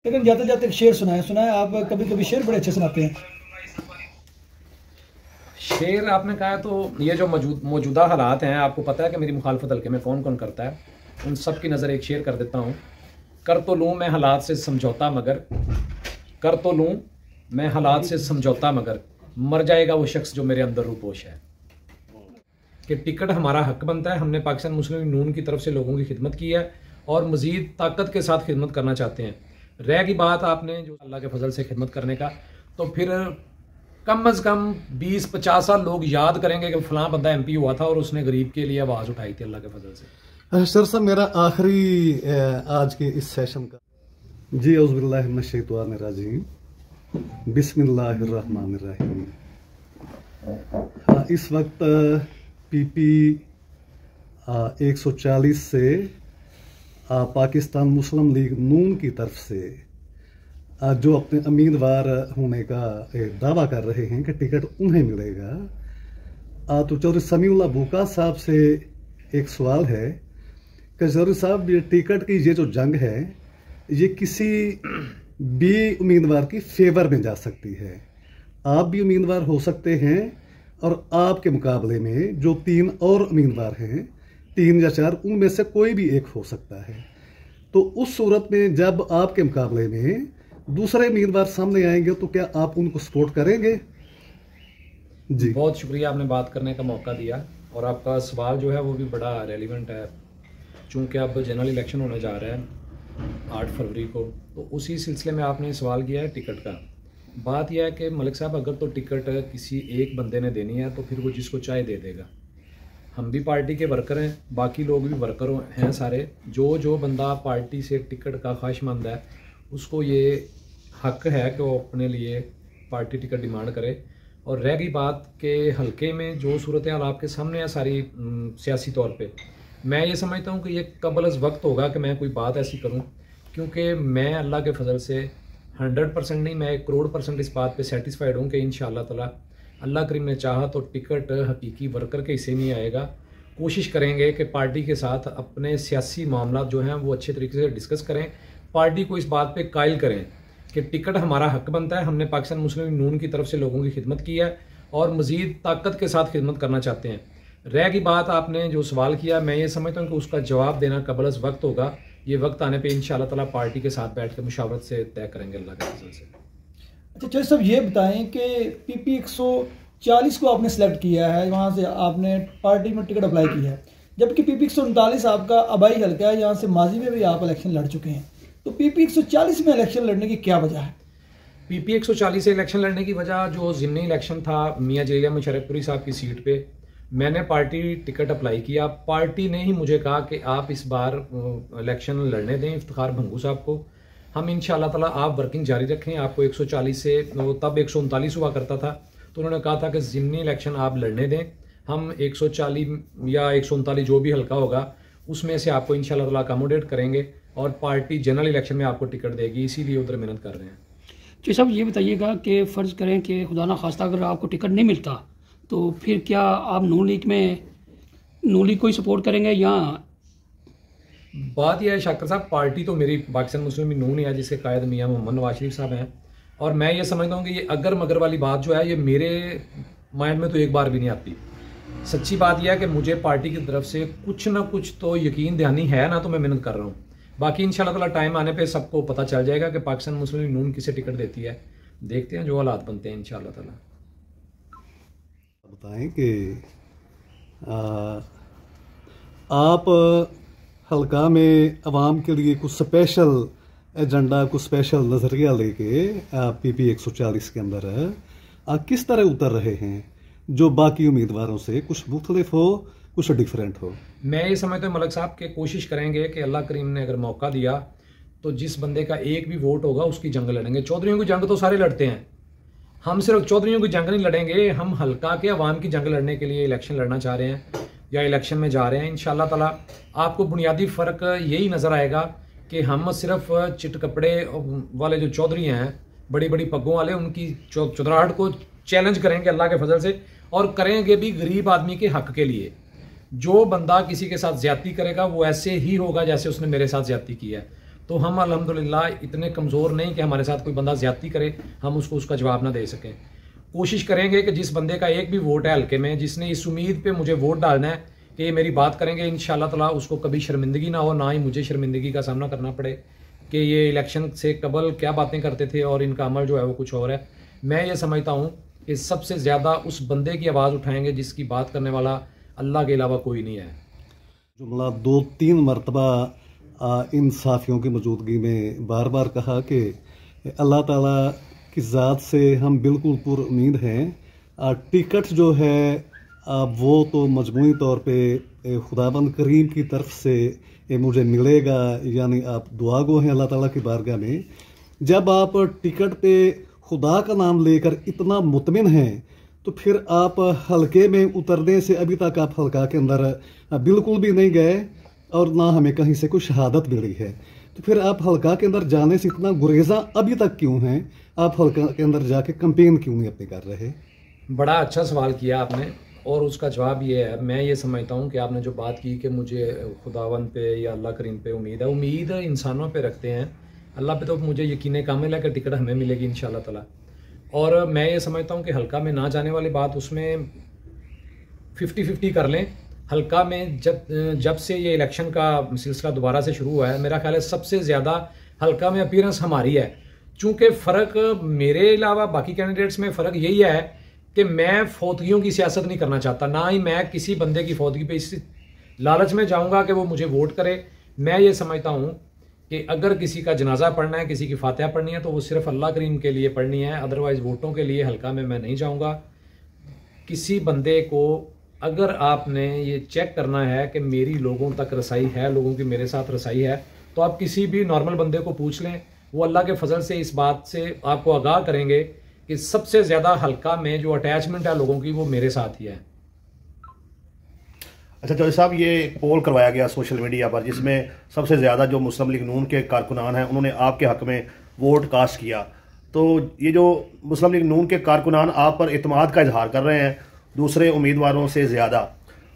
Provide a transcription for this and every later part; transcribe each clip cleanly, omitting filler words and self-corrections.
लेकिन जाते जाते एक शेर सुना है आप कभी कभी शेर बड़े अच्छे सुनाते हैं। शेर आपने कहा है, तो ये जो मौजूदा हालात हैं, आपको पता है कि मेरी मुखालफत हल्के में कौन कौन करता है। उन सब की नज़र एक शेर कर देता हूँ। कर तो लूँ मैं हालात से समझौता मगर, कर तो लूँ मैं हालात से समझौता मगर, मर जाएगा वो शख्स जो मेरे अंदर रूपोश है। कि टिकट हमारा हक बनता है। हमने पाकिस्तान मुस्लिम नून की तरफ से लोगों की खिदमत की है और मज़ीद ताकत के साथ खिदमत करना चाहते हैं। रह गई बात आपने जो अल्लाह के फजल से खिदमत करने का, तो फिर कम अज़ कम 20-50 साल लोग याद करेंगे कि फ़लाँ बंदा MP हुआ था और उसने गरीब के लिए आवाज़ उठाई थी अल्लाह के फजल से। सर साहब, मेरा आखिरी आज के इस सेशन का जी औज़ुबिल्लाहि मिनश्शैतानिर्रजीम, बिस्मिल्लाहिर्रहमानिर्रहीम। इस वक्त PP 140 से पाकिस्तान मुस्लिम लीग नून की तरफ से जो अपने उम्मीदवार होने का दावा कर रहे हैं कि टिकट उन्हें मिलेगा, तो चौधरी समीउल्लाह बुका साहब से एक सवाल है कि चौधरी साहब, ये टिकट की ये जो जंग है ये किसी भी उम्मीदवार की फेवर में जा सकती है। आप भी उम्मीदवार हो सकते हैं और आपके मुकाबले में जो 3 और उम्मीदवार हैं, 3 या 4, उनमें से कोई भी एक हो सकता है। तो उस सूरत में जब आपके मुकाबले में दूसरे उम्मीदवार सामने आएंगे तो क्या आप उनको सपोर्ट करेंगे? जी बहुत शुक्रिया, आपने बात करने का मौका दिया और आपका सवाल जो है वो भी बड़ा रेलिवेंट है। चूँकि अब जनरल इलेक्शन होने जा रहा है 8 फरवरी को, तो उसी सिलसिले में आपने सवाल किया है टिकट का। बात यह है कि मलिक साहब, अगर तो टिकट किसी एक बंदे ने देनी है तो फिर वो जिसको चाहे दे देगा। हम भी पार्टी के वर्कर हैं, बाकी लोग भी वर्कर हैं सारे। जो बंदा पार्टी से टिकट का ख्वाहिशमंद है उसको ये हक है कि वो अपने लिए पार्टी टिकट डिमांड करे। और रह गई बात के हल्के में जो सूरत हाल आपके सामने है सारी सियासी तौर पे, मैं ये समझता हूँ कि ये कबल अज़ वक्त होगा कि मैं कोई बात ऐसी करूँ, क्योंकि मैं अल्लाह के फजल से 100% नहीं, मैं 1,00,00,000% इस बात पे सेटिस्फाइड हूँ कि इंशाअल्लाह ताला अल्लाह करीम ने चाहा तो टिकट हकीकी वर्कर के हिस्से नहीं आएगा। कोशिश करेंगे कि पार्टी के साथ अपने सियासी मामला जो हैं वो अच्छे तरीके से डिस्कस करें, पार्टी को इस बात पे कायल करें कि टिकट हमारा हक बनता है। हमने पाकिस्तान मुस्लिम नून की तरफ से लोगों की खिदमत की है और मज़ीद ताकत के साथ खिदमत करना चाहते हैं। रह गई बात आपने जो सवाल किया, मैं ये समझता हूँ कि उसका जवाब देना कबल अज़ वक्त होगा। ये वक्त आने पे इंशाअल्लाह ताला पार्टी के साथ बैठ कर मुशावरत से तय करेंगे अल्लाह के फजल से। अच्छा चौधरी साहब, ये बताएं कि PP 140 को आपने सेलेक्ट किया है, वहाँ से आपने पार्टी में टिकट अप्लाई किया है, जबकि PP 139 आपका आबाई हल्का है, यहाँ से माजी में भी आप इलेक्शन लड़ चुके हैं। तो PP 140 में इलेक्शन लड़ने की क्या वजह है? PP 140 से इलेक्शन लड़ने की वजह, जो ज़िमनी इलेक्शन था मियाँ जलील मुशर्रफपुरी साहब की सीट पे, मैंने पार्टी टिकट अप्लाई किया। पार्टी ने ही मुझे कहा कि आप इस बार इलेक्शन लड़ने दें इफ्तिखार भंगू साहब को। हम इंशाअल्लाह ताला आप वर्किंग जारी रखें। आपको 140 से, तब 139 हुआ करता था, तो उन्होंने कहा था कि ज़िमनी इलेक्शन आप लड़ने दें, हम 140 या 139 जो भी हल्का होगा उसमें से आपको इंशाअल्लाह ताला अकोमोडेट करेंगे और पार्टी जनरल इलेक्शन में आपको टिकट देगी, इसीलिए उधर मेहनत कर रहे हैं। जी साहब, ये बताइएगा कि फ़र्ज़ करें कि खुदा ना खास्ता अगर आपको टिकट नहीं मिलता तो फिर क्या आप नून लीग को ही सपोर्ट करेंगे? या बात यह है शाकिर साहब, पार्टी तो मेरी पाकिस्तान मुस्लिम नून है जिसके कायद मियाँ मोहम्मद नवाज शरीफ साहब हैं, और मैं ये समझता हूँ कि ये अगर मगर वाली बात जो है ये मेरे माइंड में तो एक बार भी नहीं आती। सच्ची बात यह है कि मुझे पार्टी की तरफ से कुछ ना कुछ तो यकीन दहानी है ना, तो मैं मेहनत कर रहा हूँ। बाकी इंशाल्लाह ताला टाइम आने पे सबको पता चल जाएगा कि पाकिस्तान मुस्लिम नून किसे टिकट देती है। देखते हैं जो हालात बनते हैं इंशाल्लाह ताला। बताएं कि आप हल्का में अवाम के लिए कुछ स्पेशल एजेंडा, कुछ स्पेशल नज़रिया लेके PP 140 के अंदर किस तरह उतर रहे हैं जो बाकी उम्मीदवारों से कुछ मुख्तलिफ हो, कुछ डिफरेंट हो? मैं ये समझता हूँ मलिक साहब के कोशिश करेंगे कि अल्लाह करीम ने अगर मौका दिया तो जिस बंदे का एक भी वोट होगा उसकी जंग लड़ेंगे। चौधरीयों की जंग तो सारे लड़ते हैं, हम सिर्फ चौधरीयों की जंग नहीं लड़ेंगे, हम हल्का के अवाम की जंग लड़ने के लिए इलेक्शन लड़ना चाह रहे हैं या इलेक्शन में जा रहे हैं। इंशाअल्लाह ताला आपको बुनियादी फ़र्क यही नज़र आएगा कि हम सिर्फ चिट कपड़े वाले जो चौधरी हैं, बड़ी बड़ी पग्गों वाले, उनकी चुदराहट को चैलेंज करेंगे अल्लाह के फजल से, और करेंगे भी गरीब आदमी के हक के लिए। जो बंदा किसी के साथ ज्यादती करेगा वो ऐसे ही होगा जैसे उसने मेरे साथ ज्यादती की है। तो हम अल्हम्दुलिल्लाह इतने कमज़ोर नहीं कि हमारे साथ कोई बंदा ज़्यादती करे हम उसको उसका जवाब ना दे सकें। कोशिश करेंगे कि जिस बंदे का एक भी वोट है हल्के में, जिसने इस उम्मीद पे मुझे वोट डालना है कि ये मेरी बात करेंगे, इंशाअल्लाह ताला उसको कभी शर्मिंदगी ना हो, ना ही मुझे शर्मिंदगी का सामना करना पड़े कि ये इलेक्शन से कबल क्या बातें करते थे और इनका अमल जो है वो कुछ और है। मैं ये समझता हूँ कि सबसे ज़्यादा उस बंदे की आवाज़ उठाएंगे जिसकी बात करने वाला अल्लाह के अलावा कोई नहीं है। जुमला 2-3 मरतबा इन साफियों की मौजूदगी में बार बार कहा कि अल्लाह ताला की ज़ात से हम बिल्कुल पुर उम्मीद हैं। टिकट जो है वो तो मजमूई तौर पे खुदाबंद करीम की तरफ से मुझे मिलेगा, यानी आप दुआ गो हैं अल्लाह ताला की बारगाह में। जब आप टिकट पे खुदा का नाम लेकर इतना मुतमिन हैं तो फिर आप हल्के में उतरने से अभी तक आप हल्का के अंदर बिल्कुल भी नहीं गए और ना हमें कहीं से कोई शहादत मिली है, तो फिर आप हल्का के अंदर जाने से इतना गुरेजा अभी तक क्यों हैं? आप हल्का के अंदर जाके कैंपेन क्यों नहीं अपने कर रहे? बड़ा अच्छा सवाल किया आपने और उसका जवाब ये है, मैं ये समझता हूँ कि आपने जो बात की कि मुझे खुदावंद पे या अल्लाह करीम पे उम्मीद है, उम्मीद इंसानों पे रखते हैं, अल्लाह पे तो मुझे यकीन कामिल है कि टिकट हमें मिलेगी इंशाअल्लाह ताला। और मैं ये समझता हूँ कि हल्का में ना जाने वाली बात, उसमें 50-50 कर लें। हल्का में जब से ये इलेक्शन का सिलसिला दोबारा से शुरू हुआ है, मेरा ख्याल है सबसे ज़्यादा हल्का में अपीयरेंस हमारी है। चूँकि फ़र्क मेरे अलावा बाकी कैंडिडेट्स में फ़र्क यही है कि मैं फौतगियों की सियासत नहीं करना चाहता, ना ही मैं किसी बंदे की फौतगी पे इस लालच में जाऊँगा कि वो मुझे वोट करे। मैं ये समझता हूँ कि अगर किसी का जनाजा पढ़ना है, किसी की फातिहा पढ़नी है, तो वो सिर्फ अल्लाह करीम के लिए पढ़नी है, अदरवाइज़ वोटों के लिए हल्का में मैं नहीं जाऊँगा। किसी बंदे को अगर आपने ये चेक करना है कि मेरी लोगों तक रसाई है, लोगों की मेरे साथ रसाई है, तो आप किसी भी नॉर्मल बंदे को पूछ लें, वो अल्लाह के फजल से इस बात से आपको आगाह करेंगे कि सबसे ज़्यादा हल्का में जो अटैचमेंट है लोगों की वो मेरे साथ ही है। अच्छा चौधरी साहब, ये एक पोल करवाया गया सोशल मीडिया पर जिसमें सबसे ज़्यादा जो मुस्लिम लीग नून के कारकुनान हैं उन्होंने आपके हक़ में वोट कास्ट किया, तो ये जो मुस्लिम लीग नून के कारकुनान आप पर इत्मीनाद का इजहार कर रहे हैं दूसरे उम्मीदवारों से ज़्यादा,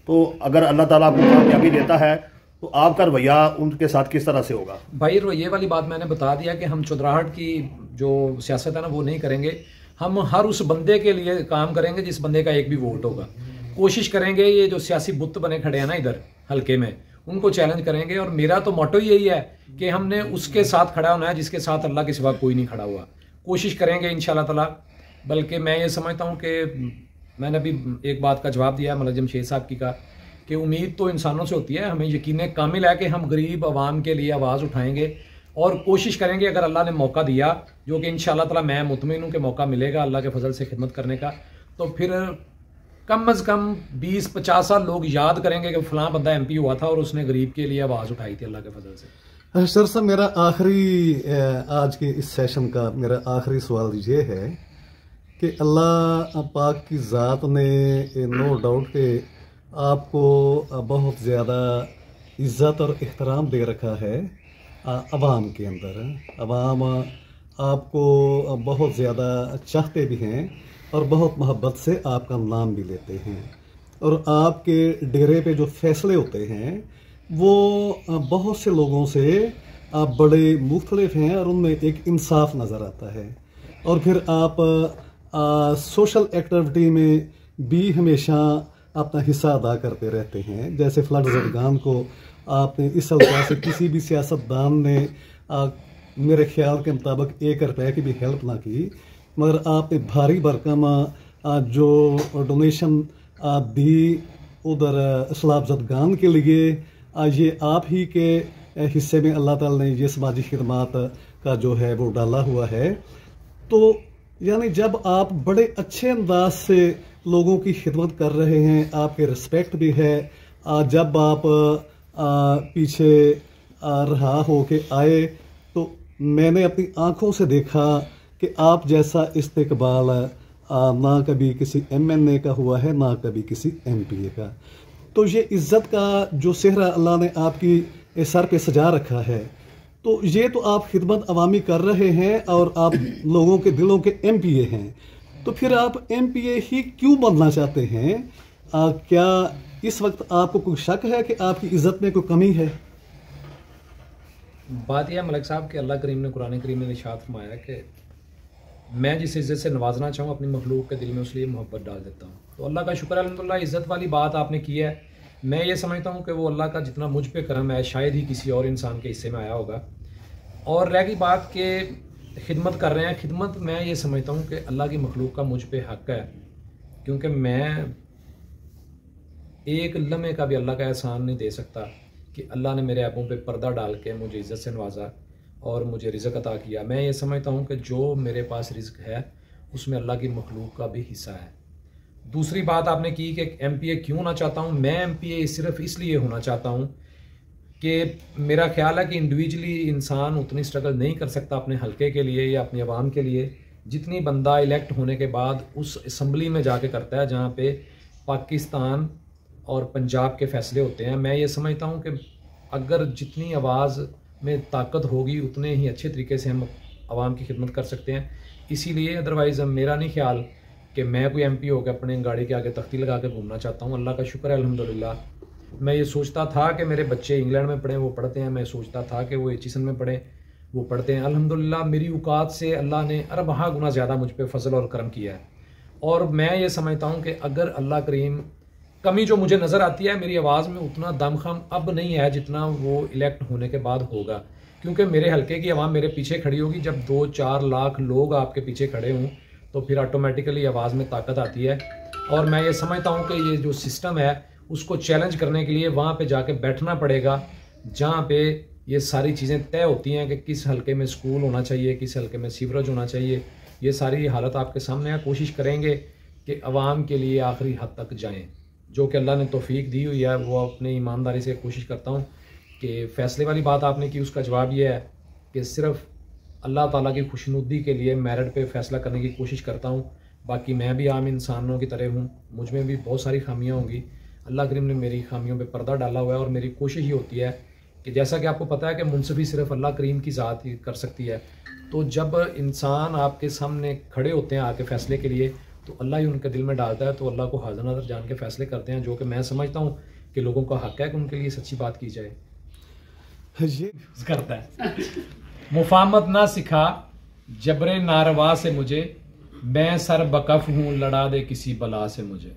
तो अगर अल्लाह ताला आपको कामयाबी देता है तो आपका रवैया उनके साथ किस तरह से होगा? भाई ये वाली बात मैंने बता दिया कि हम चुदराहट की जो सियासत है ना वो नहीं करेंगे। हम हर उस बंदे के लिए काम करेंगे जिस बंदे का एक भी वोट होगा। कोशिश करेंगे ये जो सियासी बुत बने खड़े हैं ना इधर हल्के में, उनको चैलेंज करेंगे। और मेरा तो मोटो यही है कि हमने उसके साथ खड़ा होना है जिसके साथ अल्लाह के सिवा कोई नहीं खड़ा हुआ। कोशिश करेंगे इंशाअल्लाह ताला। बल्कि मैं ये समझता हूँ कि मैंने अभी एक बात का जवाब दिया मलक जमशेद साहब की का कि उम्मीद तो इंसानों से होती है, हमें यकीन कामिल है कि हम गरीब आवाम के लिए आवाज़ उठाएंगे और कोशिश करेंगे अगर अल्लाह ने मौका दिया, जो कि इंशाअल्लाह ताला मैं मुतमिन हूँ कि मौका मिलेगा अल्लाह के फजल से खिदमत करने का, तो फिर कम अज़ कम 20-50 साल लोग याद करेंगे कि फलां बंदा MP हुआ था और उसने गरीब के लिए आवाज़ उठाई थी अल्लाह के फजल से। सर साहब, मेरा आखिरी आज के इस सेशन का मेरा आखिरी सवाल ये है कि अल्लाह पाक की ज़ात ने नो डाउट के आपको बहुत ज़्यादा इज़्ज़त और एहतराम दे रखा है अवाम के अंदर। अवाम आपको बहुत ज़्यादा चाहते भी हैं और बहुत मोहब्बत से आपका नाम भी लेते हैं, और आपके डेरे पे जो फैसले होते हैं वो बहुत से लोगों से बड़े मुख्तलिफ हैं और उनमें एक इंसाफ नज़र आता है। और फिर आप सोशल एक्टिविटी में भी हमेशा अपना हिस्सा अदा करते रहते हैं। जैसे फ्लड ज़दगान को आपने इस हल्का से किसी भी सियासतदान ने मेरे ख्याल के मुताबिक 1 रुपये की भी हेल्प ना की, मगर आपने भारी भरकम जो डोनेशन दी उधर सलाब ज़दगान के लिए, ये आप ही के हिस्से में अल्लाह ताला ने ये समाजी खिदमात का जो है वो डाला हुआ है। तो यानी जब आप बड़े अच्छे अंदाज से लोगों की खिदमत कर रहे हैं, आपके रिस्पेक्ट भी है, जब आप पीछे रहा हो के आए तो मैंने अपनी आंखों से देखा कि आप जैसा इस्तेकबाल ना कभी किसी MNA का हुआ है ना कभी किसी MPA का। तो ये इज़्ज़त का जो सेहरा अल्लाह ने आपकी सर पे सजा रखा है, तो ये तो आप खिदमत अवामी कर रहे हैं और आप लोगों के दिलों के MPA हैं, तो फिर आप MPA ही क्यों बनना चाहते हैं? क्या इस वक्त आपको कोई शक है कि आपकी इज़्ज़त में कोई कमी है? बात यह है मलिक साहब कि अल्लाह करीम ने कुरान करीम में इरशाद फरमाया कि मैं जिस इज़्ज़त से नवाजना चाहूँ अपनी मखलूक के दिल में उसलिए मोहब्बत डाल देता हूँ। तो अल्लाह का शुक्र है अल्हम्दुलिल्लाह, इज़्ज़त वाली बात आपने की है। मैं ये समझता हूँ कि वो अल्लाह का जितना मुझ पे करम है शायद ही किसी और इंसान के हिस्से में आया होगा। और रह गई बात कि खिदमत कर रहे हैं, खिदमत मैं ये समझता हूँ कि अल्लाह की मखलूक का मुझ पे हक़ है, क्योंकि मैं एक लम्हे का भी अल्लाह का एहसान नहीं दे सकता कि अल्लाह ने मेरे ऐबों पे पर्दा डाल के मुझे इज़्ज़त से नवाजा और मुझे रिज़्क़ अता किया। मैं ये समझता हूँ कि जो मेरे पास रिज़्क़ है उसमें अल्लाह की मखलूक का भी हिस्सा है। दूसरी बात आपने की कि MPA क्यों होना चाहता हूँ। मैं MPA सिर्फ इसलिए होना चाहता हूँ कि मेरा ख्याल है कि इंडिविजुअली इंसान उतनी स्ट्रगल नहीं कर सकता अपने हलके के लिए या अपनी आवाम के लिए जितनी बंदा इलेक्ट होने के बाद उस असम्बली में जाके करता है जहाँ पे पाकिस्तान और पंजाब के फैसले होते हैं। मैं ये समझता हूँ कि अगर जितनी आवाज़ में ताकत होगी उतने ही अच्छे तरीके से हम आवाम की खिदमत कर सकते हैं। इसीलिए अदरवाइज़ मेरा नहीं ख्याल कि मैं कोई MP होकर अपने गाड़ी के आगे तख्ती लगा के घूमना चाहता हूँ। अल्लाह का शुक्र है अल्हम्दुलिल्लाह। मैं ये सोचता था कि मेरे बच्चे इंग्लैंड में पढ़ें, वो पढ़ते हैं। मैं सोचता था कि वो एचिसन में पढ़ें, वो पढ़ते हैं। अल्हम्दुलिल्लाह मेरी औकात से अल्लाह ने अरबहा गुना ज़्यादा मुझ पर फजल और करम किया है। और मैं ये समझता हूँ कि अगर अल्लाह करीम कमी जो मुझे नज़र आती है मेरी आवाज़ में उतना दमखम अब नहीं है जितना वो इलेक्ट होने के बाद होगा, क्योंकि मेरे हलके की आवाम मेरे पीछे खड़ी होगी। जब 2-4 लाख लोग आपके पीछे खड़े हों तो फिर ऑटोमेटिकली आवाज़ में ताकत आती है। और मैं ये समझता हूँ कि ये जो सिस्टम है उसको चैलेंज करने के लिए वहाँ पे जाके बैठना पड़ेगा जहाँ पे ये सारी चीज़ें तय होती हैं कि किस हलके में स्कूल होना चाहिए, किस हलके में सीवरेज होना चाहिए। ये सारी हालत आपके सामने है। कोशिश करेंगे कि आवाम के लिए आखिरी हद तक जाएँ, जो कि अल्लाह ने तौफीक दी हुई है। वो अपनी ईमानदारी से कोशिश करता हूँ कि फ़ैसले वाली बात आपने की, उसका जवाब ये है कि सिर्फ़ अल्लाह ताला की खुशनुदी के लिए मेरिट पे फ़ैसला करने की कोशिश करता हूँ। बाकी मैं भी आम इंसानों की तरह हूँ, मुझ में भी बहुत सारी खामियाँ होंगी। अल्लाह करीम ने मेरी खामियों पे पर्दा डाला हुआ है और मेरी कोशिश ही होती है कि जैसा कि आपको पता है कि मुनसिफी सिर्फ अल्लाह करीम की ज़ात ही कर सकती है। तो जब इंसान आपके सामने खड़े होते हैं आके फ़ैसले के लिए तो अल्लाह ही उनके दिल में डालता है, तो अल्लाह को हाज़िर नाज़िर जान के फ़ैसले करते हैं, जो कि मैं समझता हूँ कि लोगों का हक़ है कि उनके लिए सच्ची बात की जाए। ये करता है मुफाहमत ना सिखा जबरे नारवा से मुझे, मैं सर बकफ हूँ लड़ा दे किसी बला से मुझे।